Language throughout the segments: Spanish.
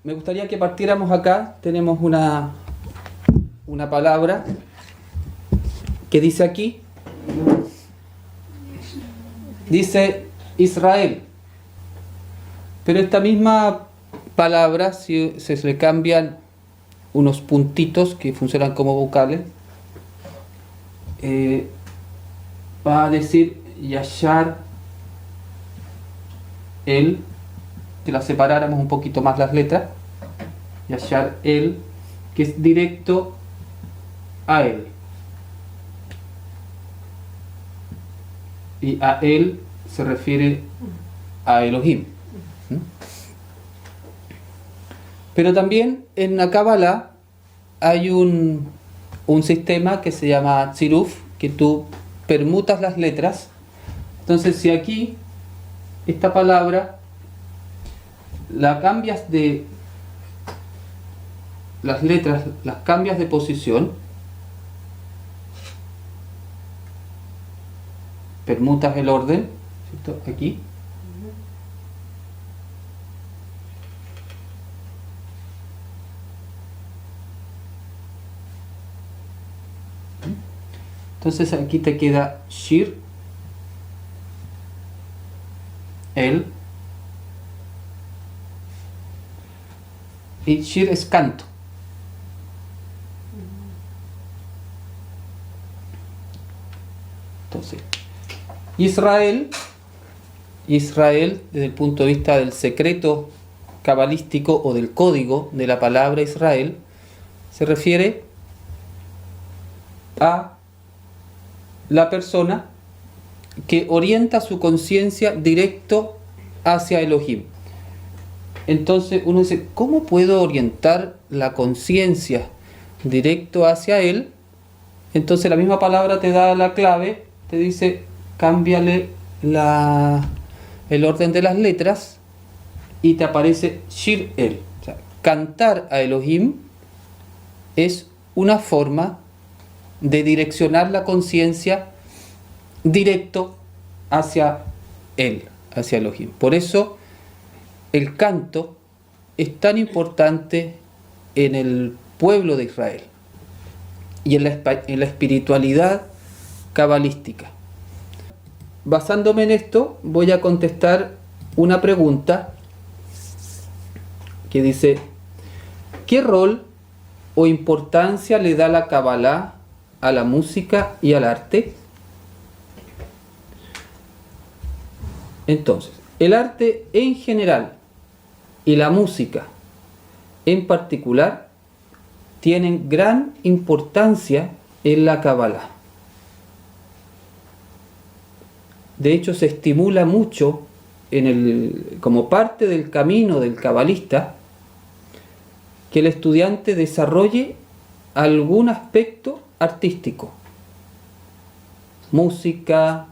me gustaría que partiéramos acá. Tenemos una palabra que dice aquí, dice Israel, pero esta misma palabra, si se le cambian unos puntitos que funcionan como vocales, va a decir Yashar el, que la separáramos un poquito más las letras, Yashar el, que es directo a él, y a él se refiere a Elohim. Pero también en la Kabbalah hay un sistema que se llama Tziruf, que tú permutas las letras. Entonces, si aquí esta palabra la cambias de las letras, las cambias de posición, permutas el orden, ¿cierto? Aquí. Entonces aquí te queda Shir, el, y Shir es canto. Entonces, Israel, desde el punto de vista del secreto cabalístico o del código de la palabra Israel, se refiere a la persona que orienta su conciencia directo hacia Elohim. Entonces uno dice, ¿cómo puedo orientar la conciencia directo hacia él? Entonces la misma palabra te da la clave, te dice, cámbiale el orden de las letras y te aparece Shir El. O sea, cantar a Elohim es una forma de direccionar la conciencia directo hacia él, hacia Elohim. Por eso el canto es tan importante en el pueblo de Israel y en la espiritualidad cabalística. Basándome en esto, voy a contestar una pregunta que dice: ¿qué rol o importancia le da la Kabbalah a la música y al arte? Entonces, el arte en general y la música en particular tienen gran importancia en la Kabbalah. De hecho, se estimula mucho como parte del camino del cabalista que el estudiante desarrolle algún aspecto artístico, música,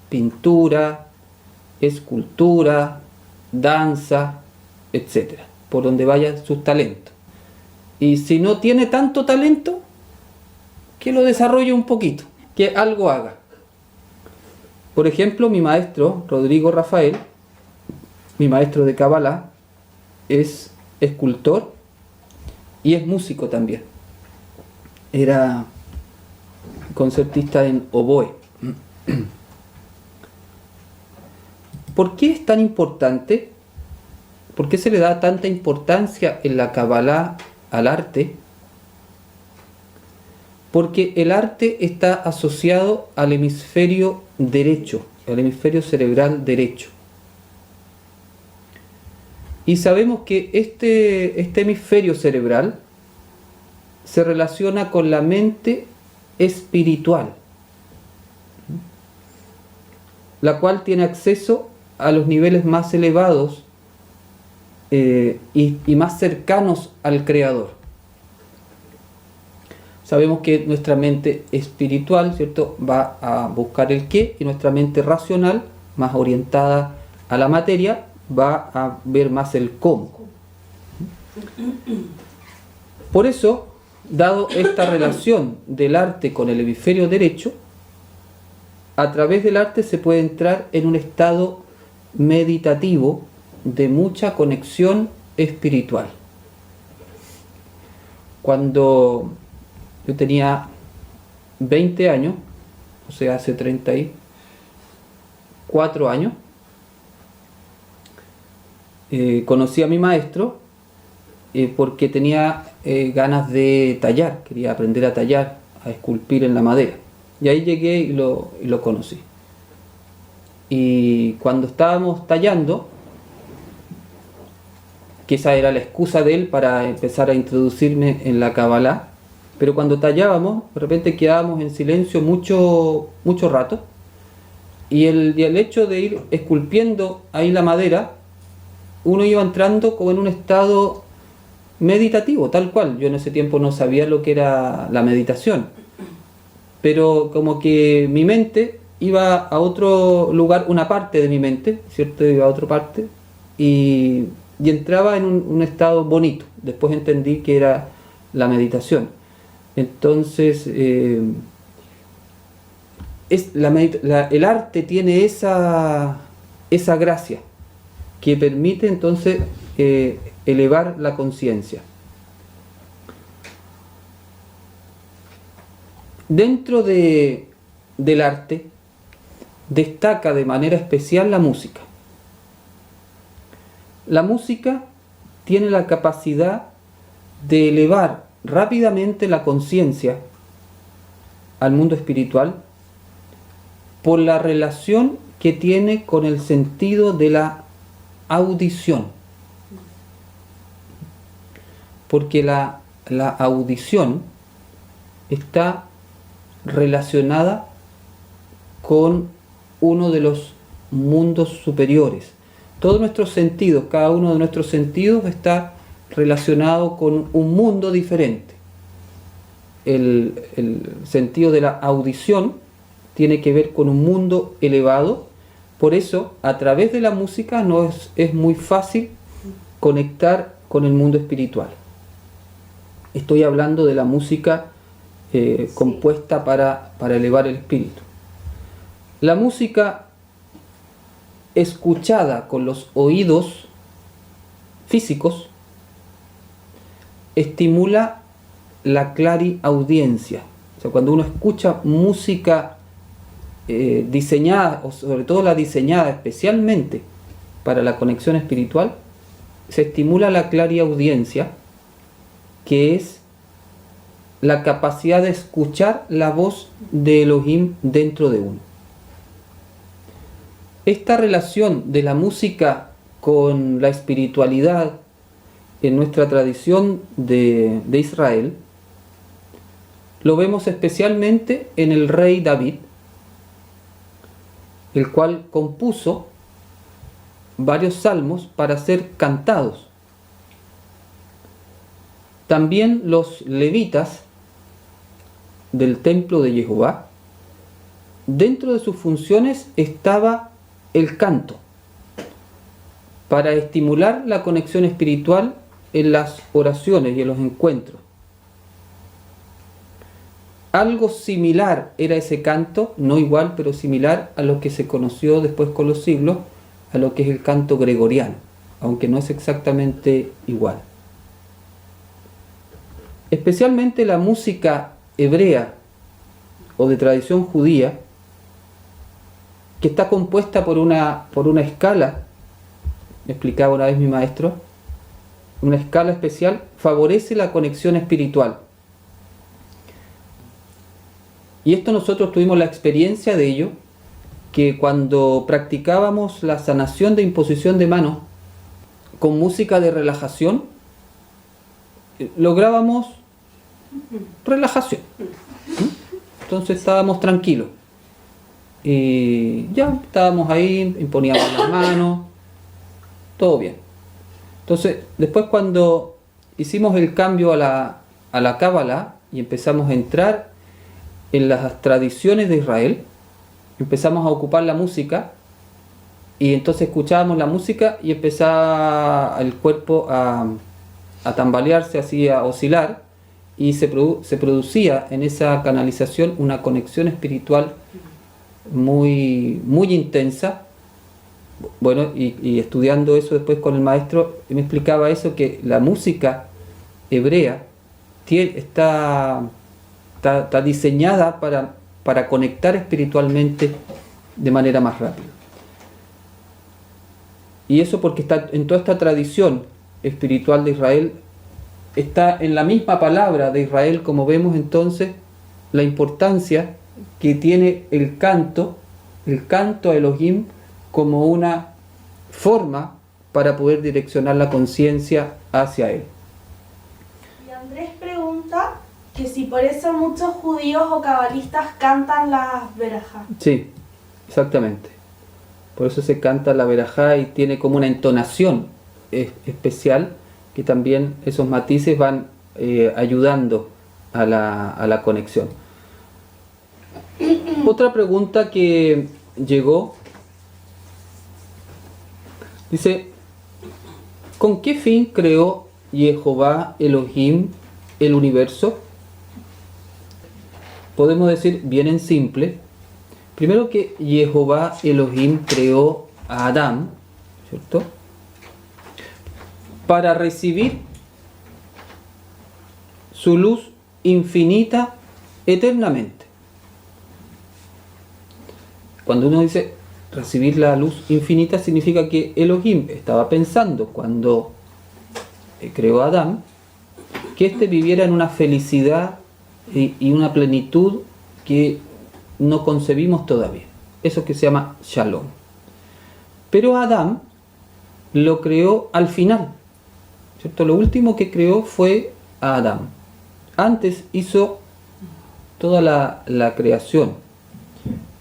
pintura, escultura, danza, etc., por donde vayan sus talentos. Y si no tiene tanto talento, que lo desarrolle un poquito, que algo haga. Por ejemplo, mi maestro, Rodrigo Rafael, mi maestro de Kabbalah, es escultor y es músico también. Era concertista en oboe. ¿Por qué es tan importante? ¿Por qué se le da tanta importancia en la Kabbalah al arte? Porque el arte está asociado al hemisferio derecho, al hemisferio cerebral derecho. Y sabemos que este hemisferio cerebral se relaciona con la mente espiritual, la cual tiene acceso a los niveles más elevados y más cercanos al Creador. Sabemos que nuestra mente espiritual, ¿cierto?, va a buscar el qué, y nuestra mente racional, más orientada a la materia, va a ver más el cómo. Por eso, dado esta relación del arte con el hemisferio derecho, a través del arte se puede entrar en un estado meditativo de mucha conexión espiritual. cuando yo tenía 20 años, o sea, hace 34 años, conocí a mi maestro porque tenía ganas de tallar, quería aprender a tallar, a esculpir en la madera. Y ahí llegué y lo conocí. Y cuando estábamos tallando, que esa era la excusa de él para empezar a introducirme en la Kabbalah, pero cuando tallábamos, de repente quedábamos en silencio mucho rato, y el hecho de ir esculpiendo ahí la madera, uno iba entrando como en un estado meditativo, tal cual. Yo en ese tiempo no sabía lo que era la meditación, pero como que mi mente iba a otro lugar, una parte de mi mente, ¿cierto? Iba a otra parte y entraba en un estado bonito. Después entendí que era la meditación. Entonces, el arte tiene esa gracia que permite entonces elevar la conciencia. Dentro del arte destaca de manera especial la música. La música tiene la capacidad de elevar rápidamente la conciencia al mundo espiritual por la relación que tiene con el sentido de la audición. Porque la audición está relacionada con uno de los mundos superiores. Todos nuestros sentidos, cada uno de nuestros sentidos está relacionado con un mundo diferente. El sentido de la audición tiene que ver con un mundo elevado. Por eso, a través de la música es muy fácil conectar con el mundo espiritual. Estoy hablando de la música compuesta para elevar el espíritu. La música escuchada con los oídos físicos estimula la clariaudiencia. O sea, cuando uno escucha música diseñada, o sobre todo la diseñada especialmente para la conexión espiritual, se estimula la clariaudiencia, que es la capacidad de escuchar la voz de Elohim dentro de uno. Esta relación de la música con la espiritualidad en nuestra tradición de Israel lo vemos especialmente en el rey David, el cual compuso varios salmos para ser cantados. También los levitas del templo de Jehová, dentro de sus funciones estaba el canto, para estimular la conexión espiritual en las oraciones y en los encuentros. Algo similar era ese canto, no igual, pero similar a lo que se conoció después con los siglos, a lo que es el canto gregoriano, aunque no es exactamente igual. Especialmente la música hebrea o de tradición judía, que está compuesta por una escala, me explicaba una vez mi maestro, una escala especial, favorece la conexión espiritual. Y esto nosotros tuvimos la experiencia de ello, que cuando practicábamos la sanación de imposición de manos con música de relajación, lográbamos relajación. Entonces estábamos tranquilos. Y ya estábamos ahí, imponíamos las manos, todo bien. Entonces, después cuando hicimos el cambio a la Kabbalah y empezamos a entrar en las tradiciones de Israel, empezamos a ocupar la música, y entonces escuchábamos la música y empezaba el cuerpo a tambalearse, así a oscilar, y se producía en esa canalización una conexión espiritual muy intensa. Bueno, y estudiando eso después con el maestro, me explicaba eso, que la música hebrea está diseñada para conectar espiritualmente de manera más rápida. Y eso porque está en toda esta tradición espiritual de Israel, está en la misma palabra de Israel, como vemos entonces la importancia que tiene el canto a Elohim como una forma para poder direccionar la conciencia hacia él. Y Andrés pregunta que si por eso muchos judíos o cabalistas cantan las verajá. Sí, exactamente. Por eso se canta la verajá y tiene como una entonación especial, que también esos matices van ayudando a la conexión. Otra pregunta que llegó dice: ¿con qué fin creó Jehová Elohim el universo? Podemos decir bien en simple, primero que Jehová Elohim creó a Adán, ¿cierto?, para recibir su luz infinita eternamente. Cuando uno dice recibir la luz infinita, significa que Elohim estaba pensando cuando creó a Adán que éste viviera en una felicidad y una plenitud que no concebimos todavía. Eso que se llama Shalom. Pero Adán lo creó al final, ¿cierto? Lo último que creó fue a Adán. Antes hizo toda la creación.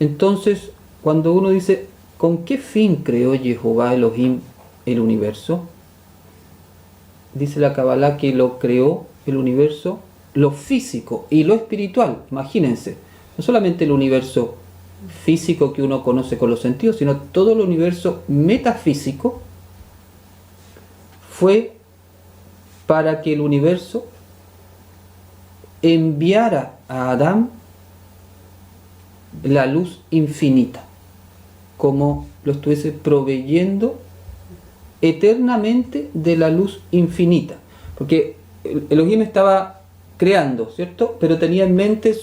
Entonces, cuando uno dice, ¿con qué fin creó Jehová Elohim el universo? Dice la Kabbalah que lo creó el universo, lo físico y lo espiritual. Imagínense, no solamente el universo físico que uno conoce con los sentidos, sino todo el universo metafísico fue para que el universo enviara a Adán la luz infinita, como lo estuviese proveyendo eternamente de la luz infinita, porque Elohim estaba creando, ¿cierto?, pero tenía en mente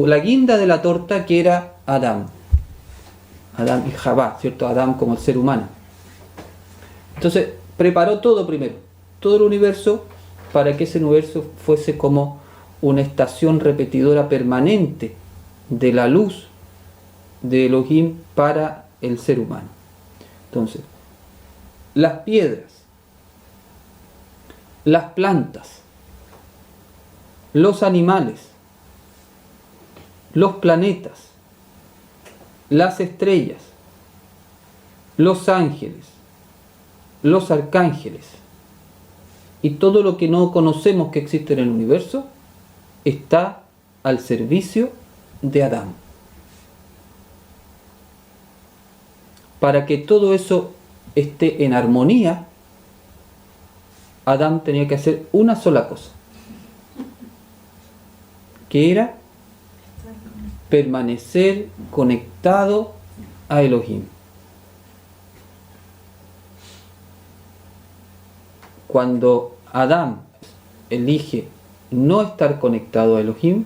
la guinda de la torta, que era Adán y Javá, ¿cierto?, Adán como el ser humano. Entonces preparó todo primero, todo el universo, para que ese universo fuese como una estación repetidora permanente de la luz de Elohim para el ser humano. Entonces, las piedras, las plantas, los animales, los planetas, las estrellas, los ángeles, los arcángeles y todo lo que no conocemos que existe en el universo está al servicio de Adán. Para que todo eso esté en armonía, Adán tenía que hacer una sola cosa, que era permanecer conectado a Elohim. Cuando Adán elige no estar conectado a Elohim,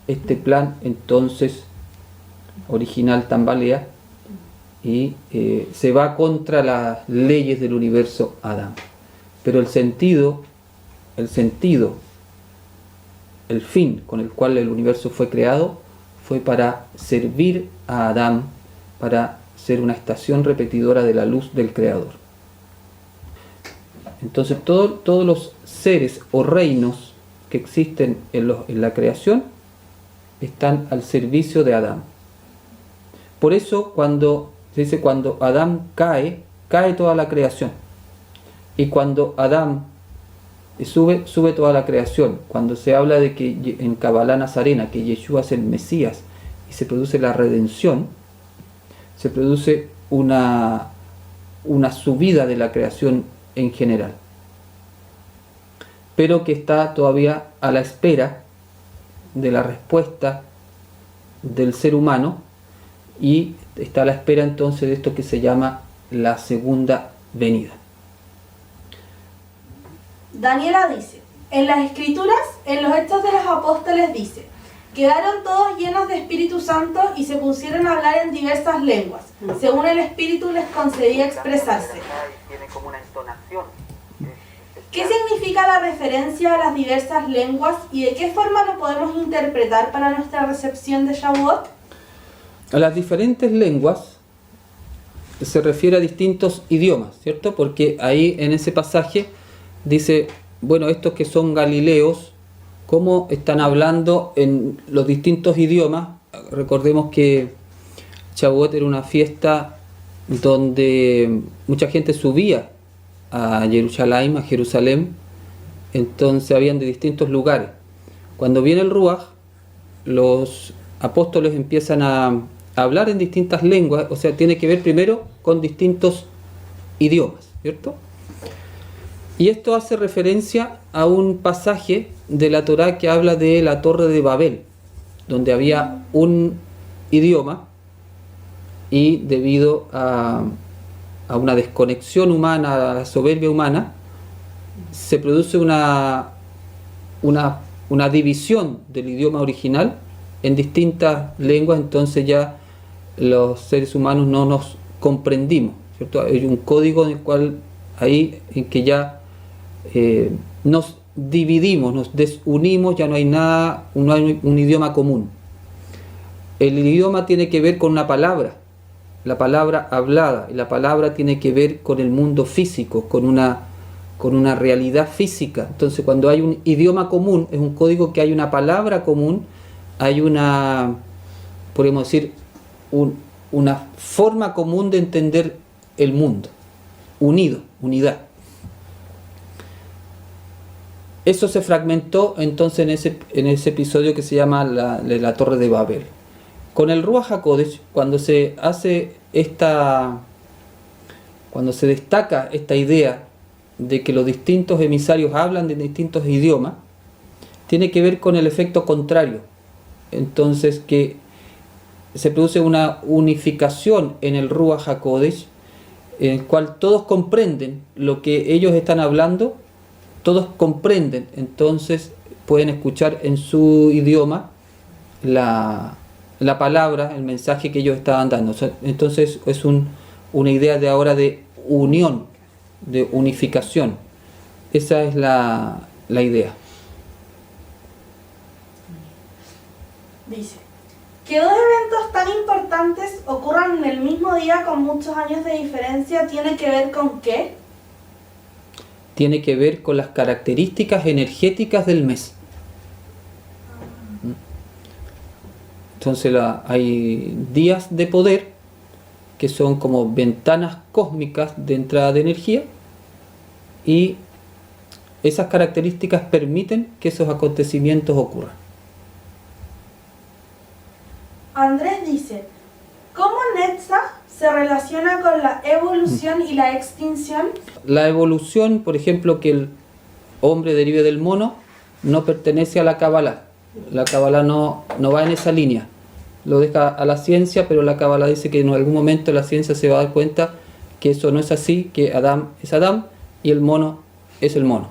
este plan entonces original tambalea y se va contra las leyes del universo Adán. Pero el fin con el cual el universo fue creado fue para servir a Adán, para ser una estación repetidora de la luz del Creador. Entonces todos los seres o reinos que existen en la creación están al servicio de Adán. Por eso cuando se dice cuando Adán cae toda la creación. Y cuando Adán sube toda la creación. Cuando se habla de que en Kabbalah Nazarena que Yeshua es el Mesías y se produce la redención, se produce una subida de la creación en general, pero que está todavía a la espera de la respuesta del ser humano, y está a la espera entonces de esto que se llama la segunda venida. Daniela dice: En las Escrituras, en los Hechos de los Apóstoles dice: quedaron todos llenos de Espíritu Santo y se pusieron a hablar en diversas lenguas, según el Espíritu les concedía expresarse. ¿Qué significa la referencia a las diversas lenguas y de qué forma lo podemos interpretar para nuestra recepción de Shavuot? A las diferentes lenguas se refiere a distintos idiomas, ¿cierto? Porque ahí en ese pasaje dice, bueno, estos que son galileos, ¿cómo están hablando en los distintos idiomas? Recordemos que Shavuot era una fiesta donde mucha gente subía a Jerusalén, entonces habían de distintos lugares. Cuando viene el Ruach, los apóstoles empiezan a hablar en distintas lenguas, o sea, tiene que ver primero con distintos idiomas, ¿cierto? Y esto hace referencia a un pasaje de la Torá que habla de la Torre de Babel, donde había un idioma y debido a una desconexión humana, a la soberbia humana, se produce una división del idioma original en distintas lenguas, entonces ya los seres humanos no nos comprendimos, ¿cierto? Hay un código en el cual ahí en que ya nos dividimos, nos desunimos, ya no hay nada, no hay un idioma común. El idioma tiene que ver con una palabra, la palabra hablada, y la palabra tiene que ver con el mundo físico, con una realidad física. Entonces, cuando hay un idioma común, es un código que hay una palabra común, hay una, podemos decir, una forma común de entender el mundo, unidad. Eso se fragmentó entonces en ese episodio que se llama la Torre de Babel. Con el Ruach HaKodesh, cuando se destaca esta idea de que los distintos emisarios hablan de distintos idiomas, tiene que ver con el efecto contrario. Entonces, que se produce una unificación en el Ruach HaKodesh, en el cual todos comprenden lo que ellos están hablando, todos comprenden, entonces pueden escuchar en su idioma la palabra, el mensaje que ellos estaban dando. Entonces es una idea de ahora de unión, de unificación. Esa es la idea. Dice: que dos eventos tan importantes ocurran en el mismo día con muchos años de diferencia, ¿tiene que ver con qué? Tiene que ver con las características energéticas del mes. Entonces hay días de poder que son como ventanas cósmicas de entrada de energía, y esas características permiten que esos acontecimientos ocurran. Andrés dice: ¿cómo Netzach se relaciona con la evolución y la extinción? La evolución, por ejemplo, que el hombre derive del mono, no pertenece a la Kabbalah. La Kabbalah no va en esa línea. Lo deja a la ciencia, pero la Kabbalah dice que en algún momento la ciencia se va a dar cuenta que eso no es así, que Adán es Adán y el mono es el mono.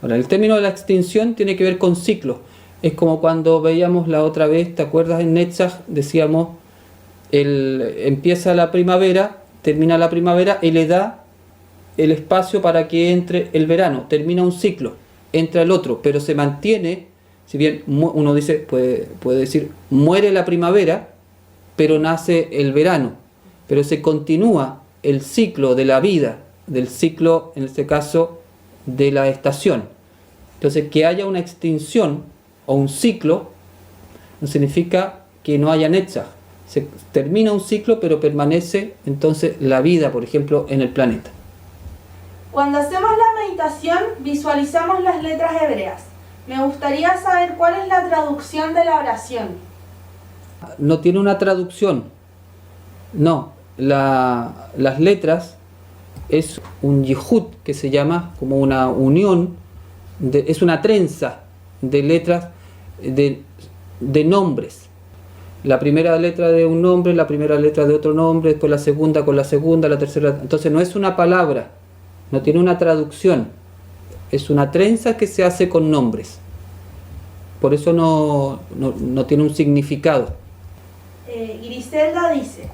Ahora, el término de la extinción tiene que ver con ciclos. Es como cuando veíamos la otra vez, ¿te acuerdas? En Netzach decíamos, empieza la primavera, termina la primavera y le da el espacio para que entre el verano. Termina un ciclo, entra el otro, pero se mantiene, si bien uno dice, puede decir, muere la primavera, pero nace el verano. Pero se continúa el ciclo de la vida, del ciclo, en este caso, de la estación. Entonces, que haya una extinción o un ciclo no significa que no haya Netzach. Se termina un ciclo, pero permanece entonces la vida, por ejemplo, en el planeta. Cuando hacemos la meditación, visualizamos las letras hebreas. Me gustaría saber cuál es la traducción de la oración. No tiene una traducción. No, las letras es un yihud, que se llama como una unión, es una trenza de letras, de nombres. La primera letra de un nombre, la primera letra de otro nombre, después la segunda con la segunda, la tercera. Entonces no es una palabra, no tiene una traducción. es una trenza que se hace con nombres. Por eso no tiene un significado. Griselda dice,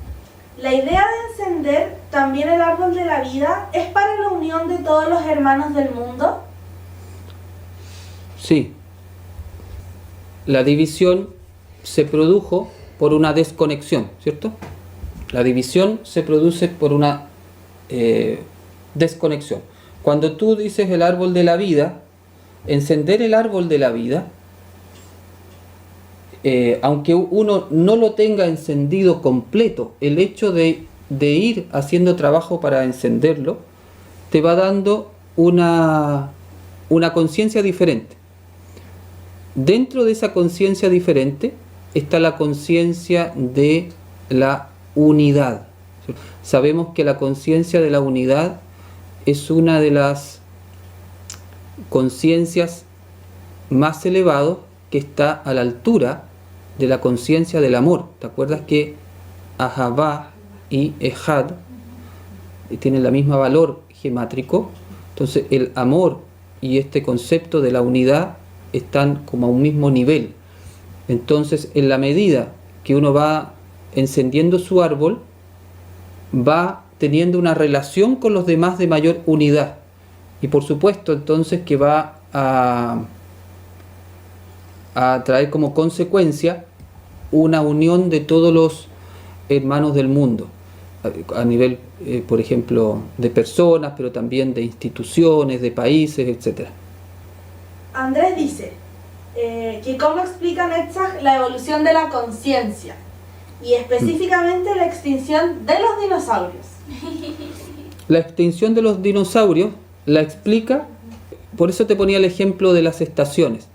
la idea de encender también el árbol de la vida es para la unión de todos los hermanos del mundo. Sí. La división se produjo por una desconexión, ¿cierto? La división se produce por una desconexión. Cuando tú dices el árbol de la vida, encender el árbol de la vida, aunque uno no lo tenga encendido completo, el hecho de ir haciendo trabajo para encenderlo, te va dando una conciencia diferente. Dentro de esa conciencia diferente está la conciencia de la unidad. Sabemos que la conciencia de la unidad es una de las conciencias más elevadas que está a la altura de la conciencia del amor. ¿Te acuerdas que Ahavá y Ejad tienen el mismo valor gemátrico? Entonces el amor y este concepto de la unidad están como a un mismo nivel. Entonces, en la medida que uno va encendiendo su árbol, va teniendo una relación con los demás de mayor unidad. Y por supuesto, entonces, que va a traer como consecuencia una unión de todos los hermanos del mundo, a nivel, por ejemplo, de personas, pero también de instituciones, de países, etc. Andrés dice que cómo explica Netzach la evolución de la conciencia y específicamente la extinción de los dinosaurios. La extinción de los dinosaurios la explica, por eso te ponía el ejemplo de las estaciones,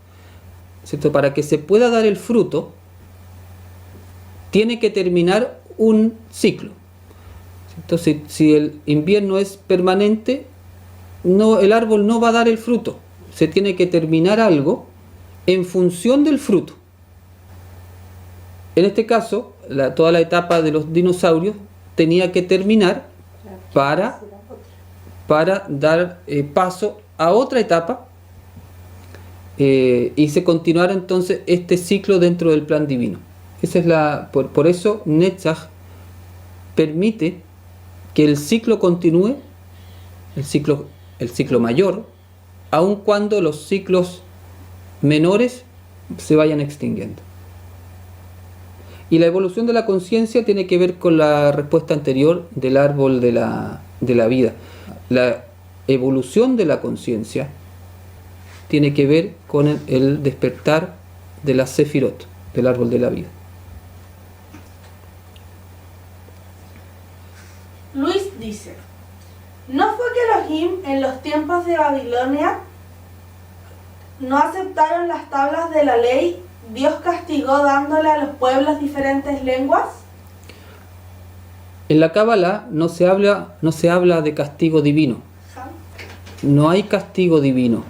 ¿cierto? Para que se pueda dar el fruto, tiene que terminar un ciclo. Entonces, si el invierno es permanente, el árbol no va a dar el fruto. Se tiene que terminar algo en función del fruto. En este caso, toda la etapa de los dinosaurios tenía que terminar para dar paso a otra etapa y se continuara entonces este ciclo dentro del plan divino. Esa es por eso Netzach permite que el ciclo continúe, el ciclo mayor, aun cuando los ciclos menores se vayan extinguiendo. Y la evolución de la conciencia tiene que ver con la respuesta anterior del árbol de la vida. La evolución de la conciencia tiene que ver con el despertar de la Sefirot, del árbol de la vida. Luis dice, ¿no fue que Elohim en los tiempos de Babilonia no aceptaron las tablas de la ley? ¿Dios castigó dándole a los pueblos diferentes lenguas? En la Cábala no se habla de castigo divino. No hay castigo divino.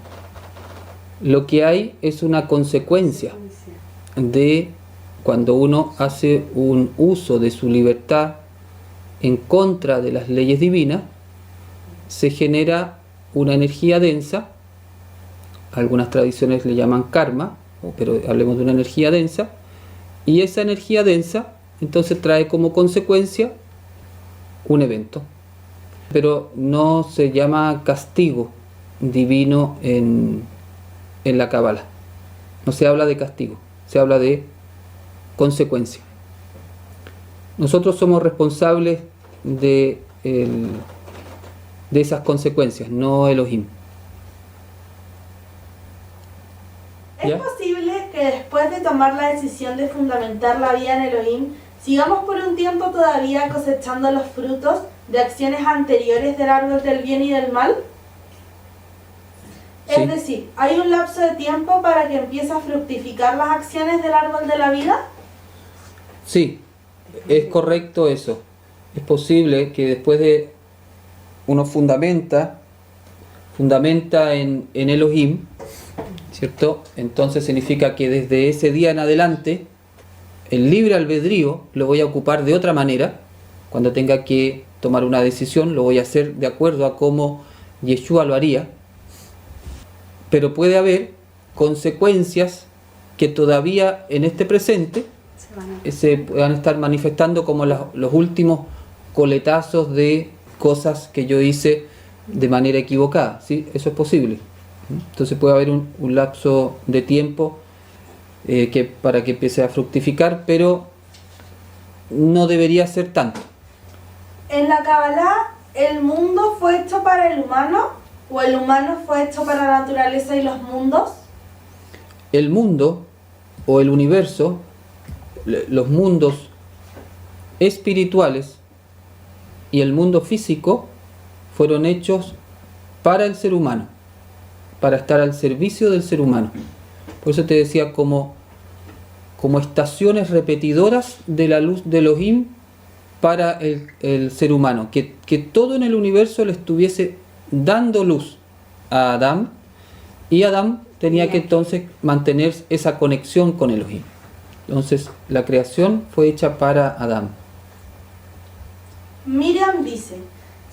Lo que hay es una consecuencia de cuando uno hace un uso de su libertad en contra de las leyes divinas, se genera una energía densa. Algunas tradiciones le llaman karma, pero hablemos de una energía densa, y esa energía densa entonces trae como consecuencia un evento, pero no se llama castigo divino en la Cábala. No se habla de castigo, se habla de consecuencia. Nosotros somos responsables de esas consecuencias, no Elohim. ¿Es posible que después de tomar la decisión de fundamentar la vida en Elohim, sigamos por un tiempo todavía cosechando los frutos de acciones anteriores del árbol del bien y del mal? Sí. Es decir, ¿hay un lapso de tiempo para que empiece a fructificar las acciones del árbol de la vida? Sí, es correcto eso. Es posible que después de uno fundamenta en Elohim, ¿cierto? Entonces significa que desde ese día en adelante el libre albedrío lo voy a ocupar de otra manera. Cuando tenga que tomar una decisión lo voy a hacer de acuerdo a cómo Yeshua lo haría. pero puede haber consecuencias que todavía en este presente se van a estar manifestando como los últimos coletazos de cosas que yo hice de manera equivocada, ¿sí? Eso es posible. Entonces puede haber un lapso de tiempo para que empiece a fructificar, pero no debería ser tanto. En la Kabbalah, ¿el mundo fue hecho para el humano o el humano fue hecho para la naturaleza y los mundos? El mundo o el universo, los mundos espirituales y el mundo físico fueron hechos para el ser humano, para estar al servicio del ser humano. Por eso te decía, como estaciones repetidoras de la luz de Elohim para el ser humano, que todo en el universo le estuviese dando luz a Adán, y Adán tenía que entonces mantener esa conexión con Elohim. Entonces la creación fue hecha para Adán. Miriam dice,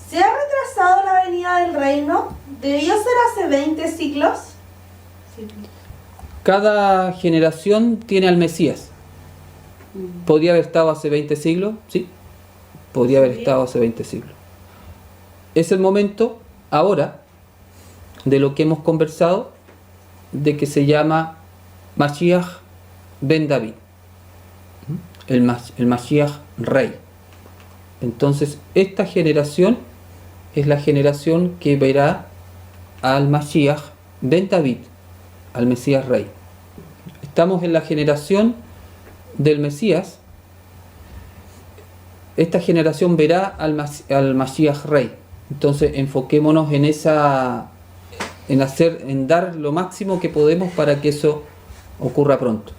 ¿se ha retrasado la venida del reino? ¿Debió ser hace 20 siglos? Sí. Cada generación tiene al Mesías. ¿Podría haber estado hace 20 siglos? Sí, podría haber estado hace 20 siglos. Es el momento ahora de lo que hemos conversado, de que se llama Mashiach ben David, el Mashiach rey. Entonces esta generación es la generación que verá al Mashiach ben David, al Mesías rey. Estamos en la generación del Mesías. Esta generación verá al Mashiach rey. Entonces enfoquémonos en dar lo máximo que podemos para que eso ocurra pronto.